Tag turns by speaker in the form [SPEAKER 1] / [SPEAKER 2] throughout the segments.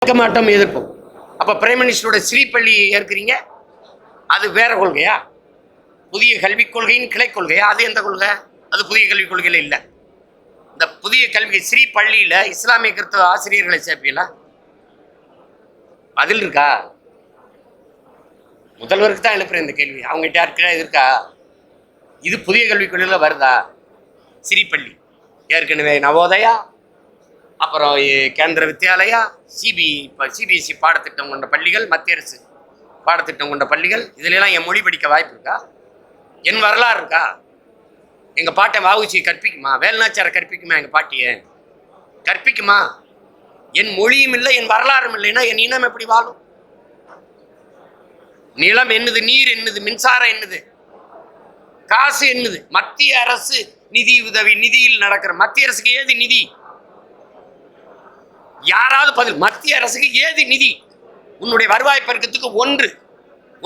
[SPEAKER 1] ஏற்க மாட்டோம், எதிர்ப்போம். அப்ப பிரைம் மினிஸ்டரோட ஸ்ரீபள்ளி ஏற்கிறீங்க, அது வேற கொள்கையா? புதிய கல்விக் கொள்கையின் கிளை கொள்கையா? அது எந்த கொள்கை? அது புதிய கல்விக் கொள்கையில இல்ல. இந்த புதிய கல்வி ஸ்ரீ பள்ளியில இஸ்லாமிய கிறிஸ்தவ ஆசிரியர்களை சேர்ப்பீங்களா? பதில் இருக்கா? முதல்வருக்கு தான் எழுப்புறேன் இந்த கேள்வி. அவங்ககிட்ட யாருக்கா இருக்கா? இது புதிய கல்விக் கொள்கையில வருதா? ஸ்ரீபள்ளி ஏற்கனவே நவோதயா, அப்புறம் கேந்திர வித்யாலயா, சிபிஎஸ்சி பாடத்திட்டம் கொண்ட பள்ளிகள், மத்திய அரசு பாடத்திட்டம் கொண்ட பள்ளிகள், இதுலாம் என் மொழி படிக்க வாய்ப்பு இருக்கா? என் வரலாறு இருக்கா? எங்க பாட்டை வாவுச்சி கற்பிக்குமா? வேலுநாச்சியாரை கற்பிக்குமா? எங்க பாட்டியை கற்பிக்குமா? என் மொழியும் இல்லை, என் வரலாறும் இல்லைன்னா என் இனம் எப்படி வாழும்? நிலம் என்னது, நீர் என்னது, மின்சாரம் என்னது, காசு என்னது? மத்திய அரசு நிதி உதவி, நிதியில் நடக்கிற மத்திய அரசுக்கு ஏது நிதி? யாராவது பதில். மத்திய அரசுக்கு ஏது நிதி? உன்னுடைய வருவாய் பெருக்கத்துக்கு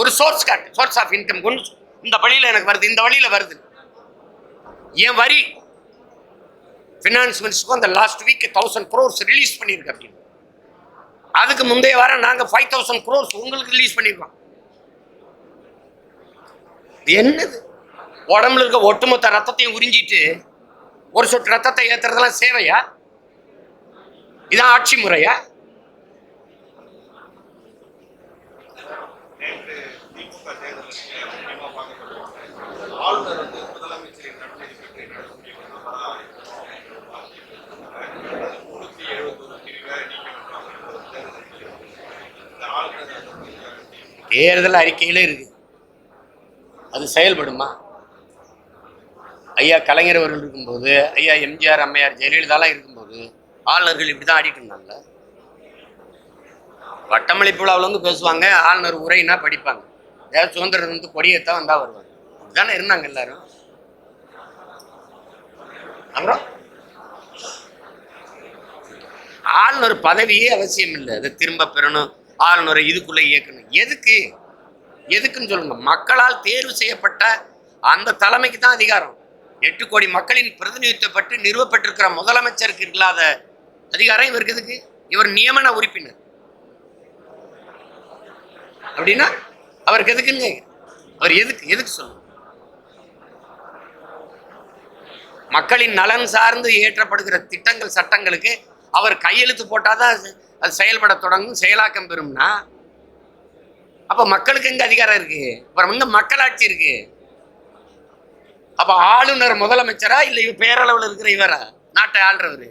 [SPEAKER 1] ஒரு சோர்ஸ் காட்டு, சோர்ஸ் ஆஃப் இன்கம். இந்த வழியில எனக்கு வருது, இந்த வழியில வருது. ஏன் வரி பினான்ஸ் மினிஸ்டருக்கும் அந்த லாஸ்ட் வீக் 1000 crores ரிலீஸ் பண்ணிருக்கு அப்படின்னு. அதுக்கு முந்தைய வாரம் நாங்க 5000 crores உங்களுக்கு ரிலீஸ் பண்ணிருக்கோம். என்னது? உடம்புல இருக்க ஒட்டுமொத்த ரத்தத்தையும் உறிஞ்சிட்டு ஒரு சொட்டு ரத்தத்தை ஏத்துறதெல்லாம் சேவையா? இதான் ஆட்சி முறையா? தேர்தல் அறிக்கையில இருக்கு, அது செயல்படுமா? ஐயா கலைஞர் அவர்கள் இருக்கும்போது, ஐயா எம்ஜிஆர், அம்மையார் ஜெயலலிதாலாம் இருக்கும்போது ஆளுநர்கள் இப்படிதான் ஆடிட்டு இருந்தாங்க. பட்டமளிப்பு விழாவில் பேசுவாங்க, ஆளுநர் உரைனா படிப்பாங்க, ஏதாவது சுதந்திரம் கொடியத்தான் வந்தா வருவாங்க. அப்படிதானே இருந்தாங்க எல்லாரும். அப்புறம் ஆளுநர் பதவியே அவசியம் இல்லை, அதை திரும்ப பெறணும், ஆளுநரை இதுக்குள்ள இயக்கணும். எதுக்குன்னு சொல்லுங்க. மக்களால் தேர்வு செய்யப்பட்ட அந்த தலைமைக்கு தான் அதிகாரம். 8 கோடி மக்களின் பிரதிநிதித்துவப்பட்டு நிறுவப்பட்டிருக்கிற முதலமைச்சருக்கு இல்லாத அதிகாரம் இவருக்கு எதுக்கு? இவர் நியமன உறுப்பினர் அப்படின்னா அவருக்கு எதுக்குன்னு? அவர் எதுக்கு சொல்லுங்க? மக்களின் நலன் சார்ந்து இயற்றப்படுகிற திட்டங்கள், சட்டங்களுக்கு அவர் கையெழுத்து போட்டாதான் அது செயல்பட தொடங்கும், செயலாக்கம் பெறும்னா அப்ப மக்களுக்கு எங்க அதிகாரம் இருக்கு? அப்புறம் எங்க மக்களாட்சி இருக்கு? அப்ப ஆளுநர் முதலமைச்சரா இல்ல பேரளவில் இருக்கிற இவரா நாட்டை ஆள்றவரு?